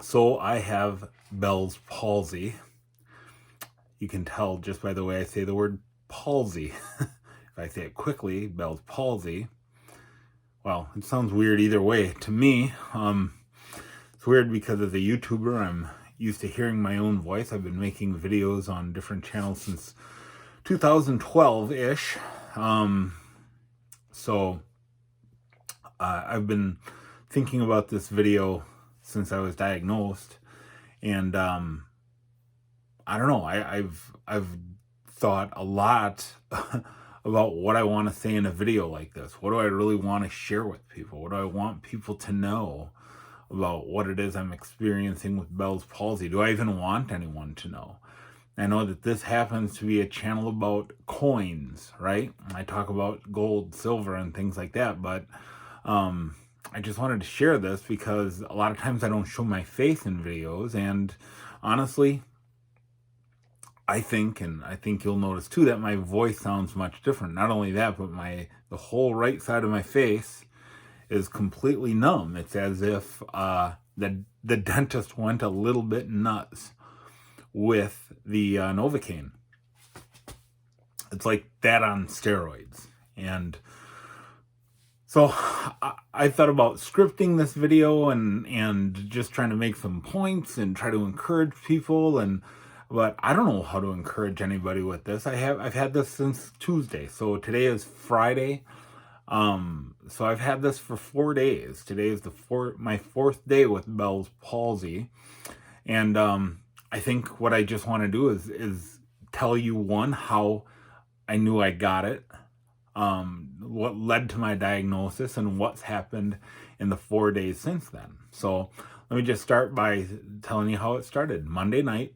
So I have Bell's palsy. You can tell just by the way I say the word palsy. If I say it quickly, Bell's palsy. Well, it sounds weird either way to me. It's weird because as a YouTuber, I'm used to hearing my own voice. I've been making videos on different channels since 2012-ish. So I've been thinking about this video since I was diagnosed, and I don't know. I've thought a lot about what I want to say in a video like this. What do I really want to share with people? What do I want people to know about what it is I'm experiencing with Bell's palsy? Do I even want anyone to know? I know that this happens to be a channel about coins, right? I talk about gold, silver, and things like that, but I just wanted to share this because a lot of times I don't show my face in videos, and honestly, I think you'll notice too that my voice sounds much different. Not only that, but the whole right side of my face is completely numb. It's as if the dentist went a little bit nuts with the Novocaine. It's like that on steroids. And so I thought about scripting this video and just trying to make some points and try to encourage people, but I don't know how to encourage anybody with this. I've had this since Tuesday. So today is Friday. So I've had this for 4 days. Today is my fourth day with Bell's palsy. And I think what I just want to do is tell you, one, how I knew I got it, what led to my diagnosis, and what's happened in the 4 days since then. So let me just start by telling you how it started. Monday night,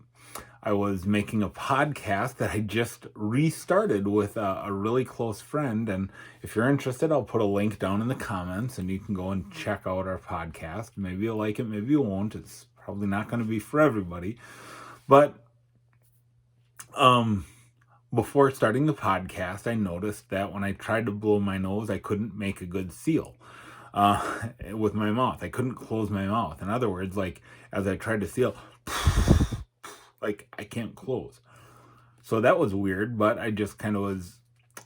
I was making a podcast that I just restarted with a really close friend. And if you're interested, I'll put a link down in the comments and you can go and check out our podcast. Maybe you'll like it, maybe you won't. It's probably not going to be for everybody. But before starting the podcast, I noticed that when I tried to blow my nose, I couldn't make a good seal with my mouth. I couldn't close my mouth. In other words, like as I tried to seal, like I can't close. So that was weird, but I just kind of was,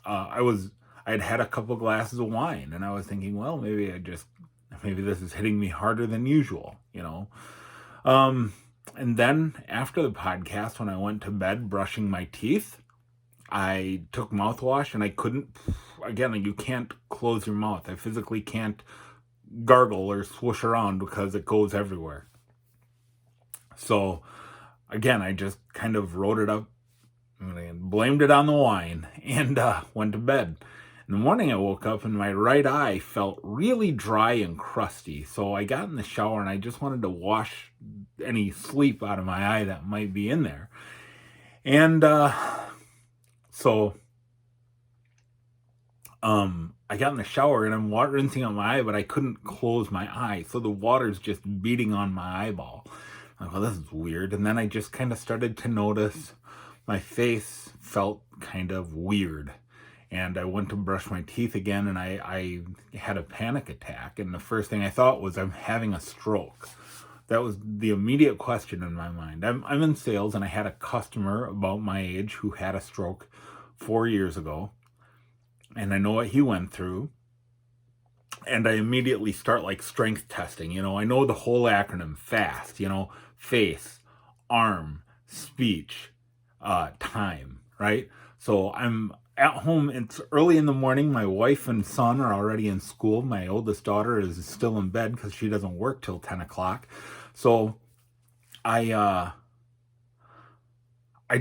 I'd had a couple glasses of wine and I was thinking, well, maybe this is hitting me harder than usual, you know? And then after the podcast, when I went to bed brushing my teeth, I took mouthwash and I couldn't, again, you can't close your mouth. I physically can't gargle or swoosh around because it goes everywhere. So again, I just kind of wrote it up and blamed it on the wine and went to bed. In the morning, I woke up and my right eye felt really dry and crusty. So I got in the shower and I just wanted to wash any sleep out of my eye that might be in there. And so I got in the shower and I'm rinsing out my eye, but I couldn't close my eye. So the water's just beating on my eyeball. I'm like, well, this is weird. And then I just kind of started to notice my face felt kind of weird. And I went to brush my teeth again and I had a panic attack. And the first thing I thought was, I'm having a stroke. That was the immediate question in my mind. I'm in sales and I had a customer about my age who had a stroke 4 years ago. And I know what he went through. And I immediately start like strength testing. You know, I know the whole acronym FAST, you know, face, arm, speech, time, right? So I'm at home. It's early in the morning. My wife and son are already in school. My oldest daughter is still in bed because she doesn't work till 10 o'clock. So I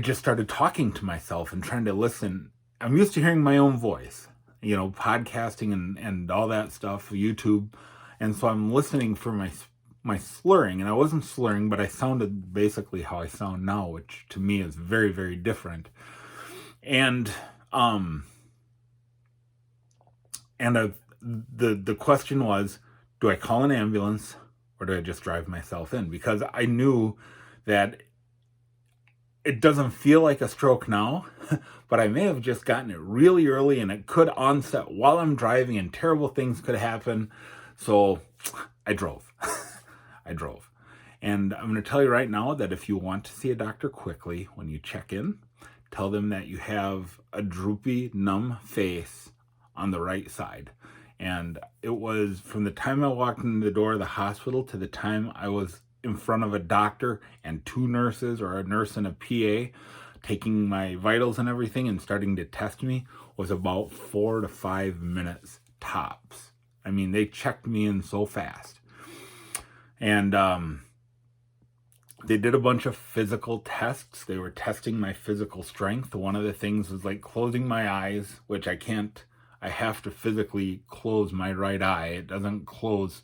just started talking to myself and trying to listen. I'm used to hearing my own voice, you know, podcasting and all that stuff, YouTube. And so I'm listening for my slurring, and I wasn't slurring, but I sounded basically how I sound now, which to me is very, very different. And the question was, do I call an ambulance or do I just drive myself in? Because I knew that it doesn't feel like a stroke now, but I may have just gotten it really early and it could onset while I'm driving and terrible things could happen. So I drove. And I'm going to tell you right now that if you want to see a doctor quickly, when you check in, tell them that you have a droopy, numb face on the right side. And it was from the time I walked in the door of the hospital to the time I was in front of a doctor and 2 nurses, or a nurse and a PA, taking my vitals and everything and starting to test me, was about 4 to 5 minutes tops. I mean, they checked me in so fast. And they did a bunch of physical tests. They were testing my physical strength. One of the things was like closing my eyes, which I can't. I have to physically close my right eye. It doesn't close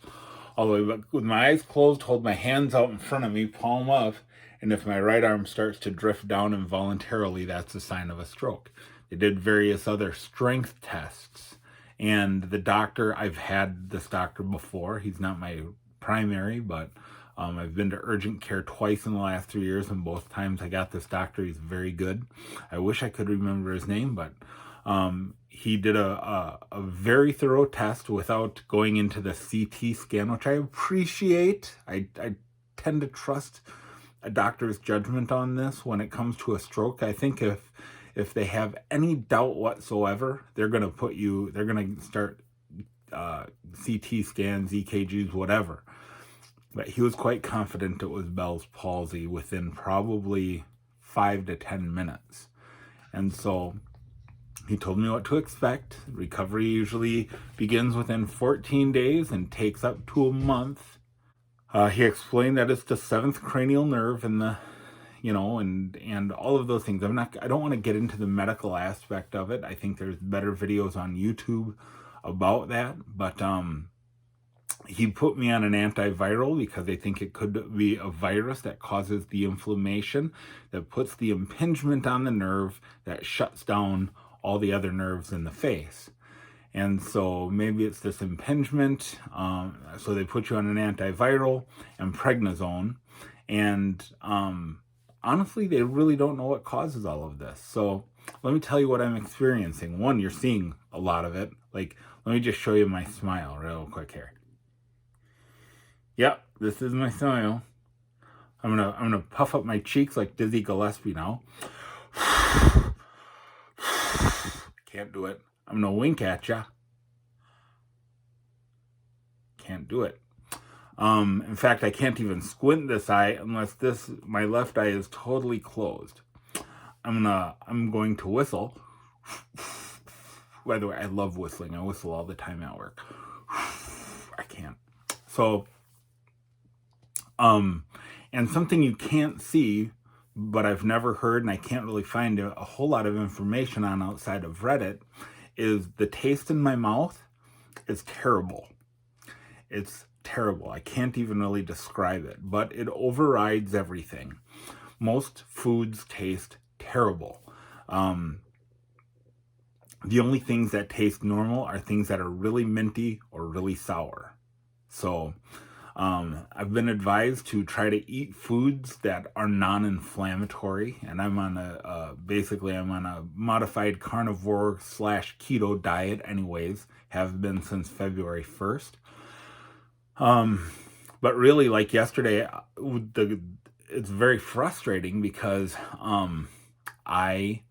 all the way, but with my eyes closed, hold my hands out in front of me, palm up, and if my right arm starts to drift down involuntarily, that's a sign of a stroke. They did various other strength tests, and the doctor, I've had this doctor before. He's not my primary, but I've been to urgent care twice in the last 3 years, and both times I got this doctor. He's very good. I wish I could remember his name, but he did a very thorough test without going into the CT scan, which I appreciate. I tend to trust a doctor's judgment on this when it comes to a stroke. I think if they have any doubt whatsoever, they're going to start CT scans, EKGs, whatever. But he was quite confident it was Bell's palsy within probably 5 to 10 minutes. And so he told me what to expect. Recovery usually begins within 14 days and takes up to a month. He explained that it's the 7th cranial nerve and and all of those things. I don't want to get into the medical aspect of it. I think there's better videos on YouTube about that. But he put me on an antiviral because they think it could be a virus that causes the inflammation, that puts the impingement on the nerve, that shuts down all the other nerves in the face. And so maybe it's this impingement. So they put you on an antiviral and prednisone. And honestly, they really don't know what causes all of this. So let me tell you what I'm experiencing. One, you're seeing a lot of it. Like, let me just show you my smile real quick here. Yep, this is my smile. I'm gonna puff up my cheeks like Dizzy Gillespie now. Can't do it. I'm gonna wink at ya. Can't do it. In fact, I can't even squint this eye unless my left eye is totally closed. I'm going to whistle. By the way, I love whistling. I whistle all the time at work. I can't. So, and something you can't see, but I've never heard, and I can't really find a whole lot of information on outside of Reddit, is the taste in my mouth is terrible. It's terrible. I can't even really describe it, but it overrides everything. Most foods taste terrible. The only things that taste normal are things that are really minty or really sour. So I've been advised to try to eat foods that are non-inflammatory, and I'm on a modified carnivore / keto diet anyways, have been since February 1st. But really, like yesterday, it's very frustrating because I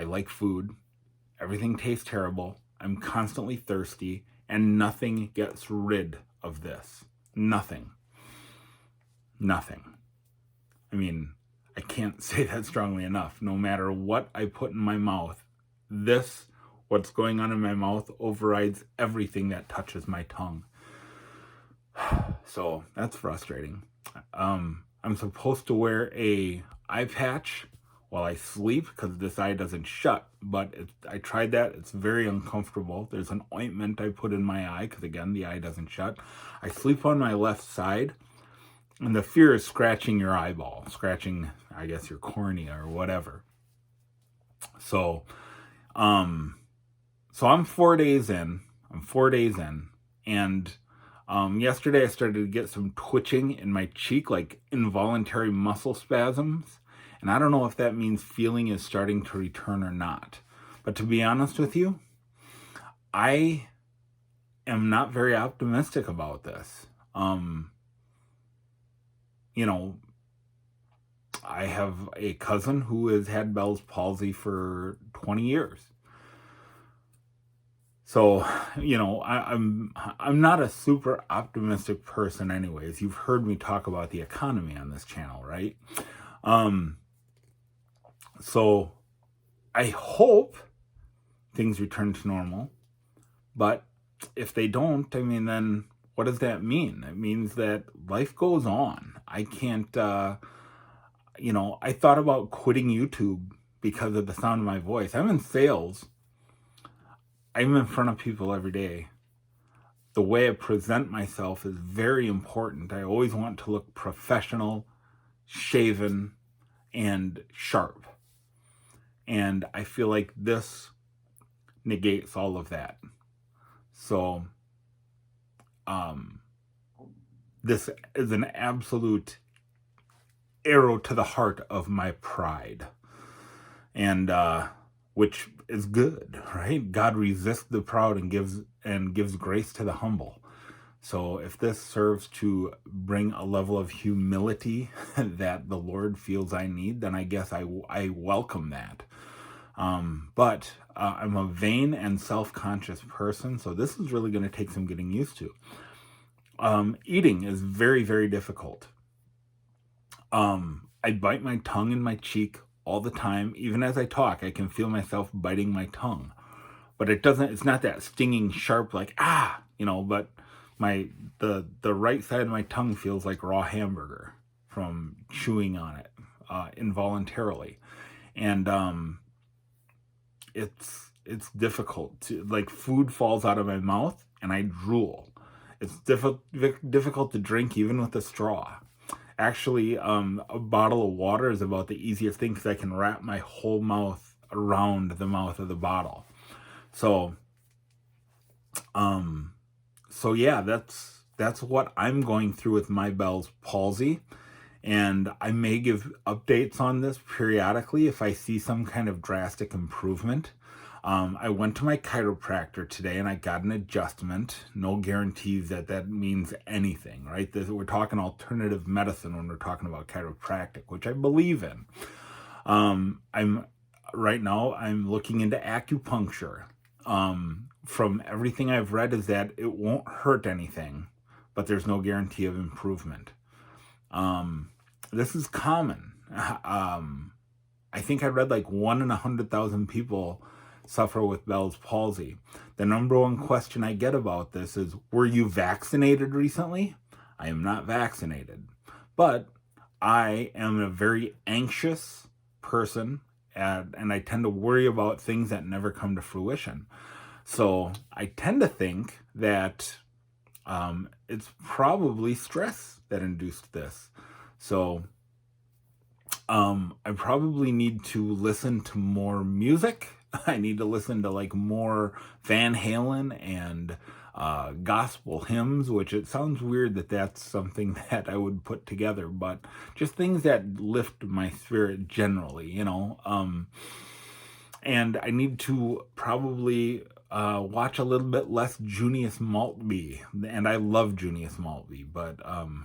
like food. Everything tastes terrible. I'm constantly thirsty, and nothing gets rid of this. Nothing. I mean, I can't say that strongly enough. No matter what I put in my mouth, what's going on in my mouth overrides everything that touches my tongue. So that's frustrating. I'm supposed to wear a eye patch while I sleep because this eye doesn't shut, but I tried that. It's very uncomfortable. There's an ointment I put in my eye because, again, the eye doesn't shut. I sleep on my left side, and the fear is scratching your eyeball, scratching, I guess, your cornea or whatever. So I'm 4 days in. And yesterday I started to get some twitching in my cheek, like involuntary muscle spasms. And I don't know if that means feeling is starting to return or not. But to be honest with you, I am not very optimistic about this. you know, I have a cousin who has had Bell's palsy for 20 years. So, I'm not a super optimistic person anyways. You've heard me talk about the economy on this channel, right? So I hope things return to normal, but if they don't, I mean, then what does that mean? It means that life goes on. I can't, I thought about quitting YouTube because of the sound of my voice. I'm in sales. I'm in front of people every day. The way I present myself is very important. I always want to look professional, shaven, and sharp. And I feel like this negates all of that. So, this is an absolute arrow to the heart of my pride. And, which is good, right? God resists the proud and gives grace to the humble. So if this serves to bring a level of humility that the Lord feels I need, then I guess I welcome that. But I'm a vain and self-conscious person, so this is really going to take some getting used to. Eating is very, very difficult. I bite my tongue in my cheek all the time. Even as I talk, I can feel myself biting my tongue. But it's not that stinging sharp, like, but the right side of my tongue feels like raw hamburger from chewing on it involuntarily. And it's difficult to, like, food falls out of my mouth and I drool. It's difficult to drink even with a straw. Actually, a bottle of water is about the easiest thing because I can wrap my whole mouth around the mouth of the bottle. So yeah, that's what I'm going through with my Bell's palsy. And I may give updates on this periodically if I see some kind of drastic improvement. I went to my chiropractor today and I got an adjustment. No guarantees that means anything, right? We're talking alternative medicine when we're talking about chiropractic, which I believe in. Right now I'm looking into acupuncture. From everything I've read is that it won't hurt anything, but there's no guarantee of improvement. This is common. I think I read like 1 in 100,000 people suffer with Bell's palsy. The number one question I get about this is, were you vaccinated recently? I am not vaccinated, but I am a very anxious person, and I tend to worry about things that never come to fruition. So I tend to think that it's probably stress that induced this. So I probably need to listen to more music. I need to listen to like more Van Halen and gospel hymns, which it sounds weird that that's something that I would put together, but just things that lift my spirit generally, and I need to probably watch a little bit less Junius Maltby. And I love Junius Maltby, but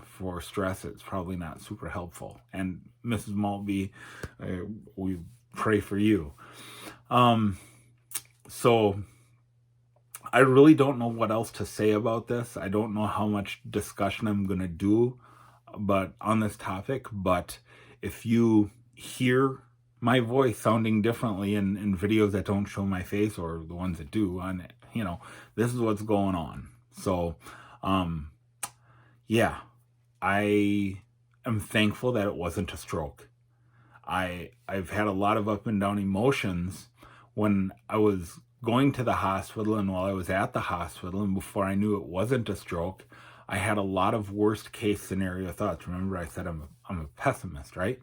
for stress, it's probably not super helpful. And Mrs. Maltby, we pray for you. So I really don't know what else to say about this. I don't know how much discussion I'm going to do on this topic, but if you hear my voice sounding differently in videos that don't show my face, or the ones that do, this is what's going on. So, yeah, I am thankful that it wasn't a stroke. I've had a lot of up and down emotions when I was going to the hospital and while I was at the hospital, and before I knew it wasn't a stroke, I had a lot of worst case scenario thoughts. Remember, I said I'm a pessimist, right?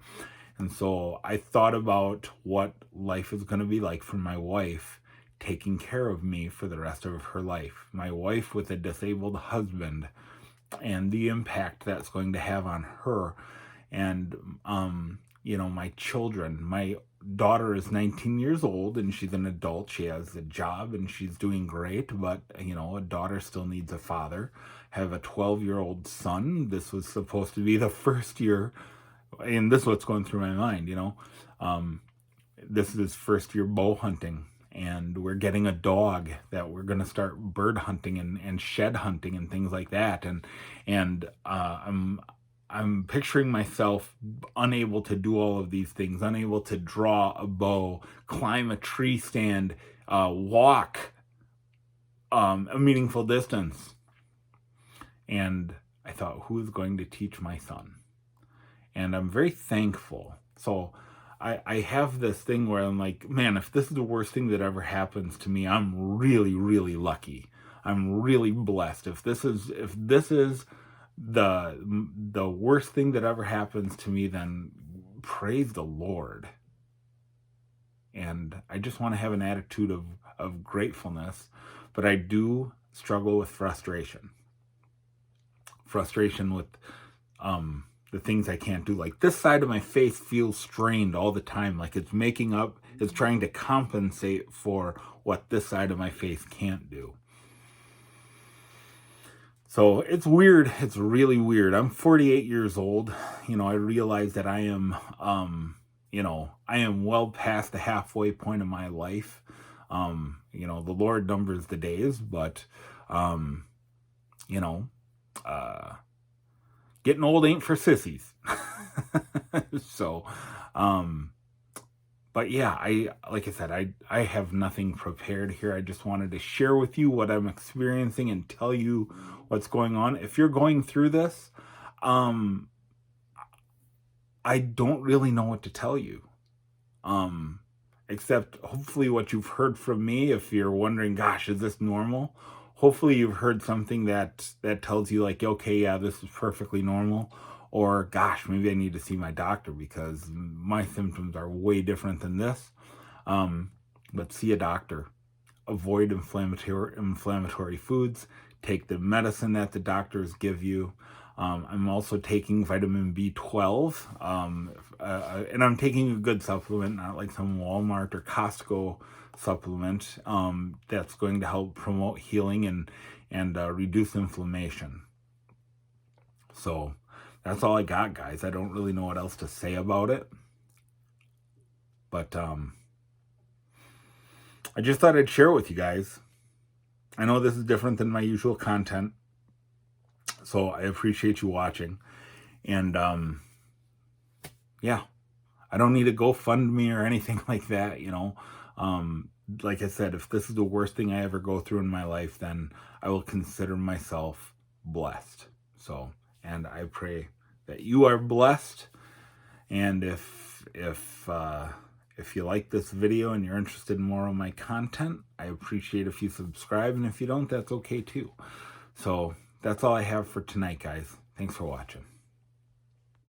And so I thought about what life is going to be like for my wife taking care of me for the rest of her life. My wife with a disabled husband and the impact that's going to have on her. And my children. My daughter is 19 years old and she's an adult. She has a job and she's doing great, but a daughter still needs a father. I have a 12-year-old son. This was supposed to be the first year, and this is what's going through my mind. This is his first year bow hunting, and we're getting a dog that we're going to start bird hunting and shed hunting and things like that. I'm picturing myself unable to do all of these things, unable to draw a bow, climb a tree stand, walk a meaningful distance. And I thought, who is going to teach my son? And I'm very thankful. So I have this thing where I'm like, man, if this is the worst thing that ever happens to me, I'm really, really lucky. I'm really blessed. If this is the worst thing that ever happens to me, then praise the Lord. And I just want to have an attitude of gratefulness, but I do struggle with frustration with the things I can't do. Like, this side of my face feels strained all the time, like it's making up, it's trying to compensate for what this side of my face can't do. So it's weird. It's really weird. I'm 48 years old. I realize that I am well past the halfway point of my life. The Lord numbers the days, but getting old ain't for sissies. So, but yeah, like I said, I have nothing prepared here. I just wanted to share with you what I'm experiencing and tell you what's going on. If you're going through this, I don't really know what to tell you. Except hopefully what you've heard from me. If you're wondering, gosh, is this normal? Hopefully you've heard something that tells you, like, okay, yeah, this is perfectly normal. Or, gosh, maybe I need to see my doctor because my symptoms are way different than this. But see a doctor. Avoid inflammatory foods. Take the medicine that the doctors give you. I'm also taking vitamin B12. And I'm taking a good supplement, not like some Walmart or Costco supplement that's going to help promote healing and reduce inflammation. So that's all I got, guys. I don't really know what else to say about it. But I just thought I'd share it with you guys. I know this is different than my usual content, so I appreciate you watching. And yeah, I don't need a GoFundMe or anything like that, Like I said, if this is the worst thing I ever go through in my life, then I will consider myself blessed. So, and I pray that you are blessed. And if you like this video and you're interested in more of my content, I appreciate if you subscribe. And if you don't, that's okay too. So that's all I have for tonight, guys. Thanks for watching.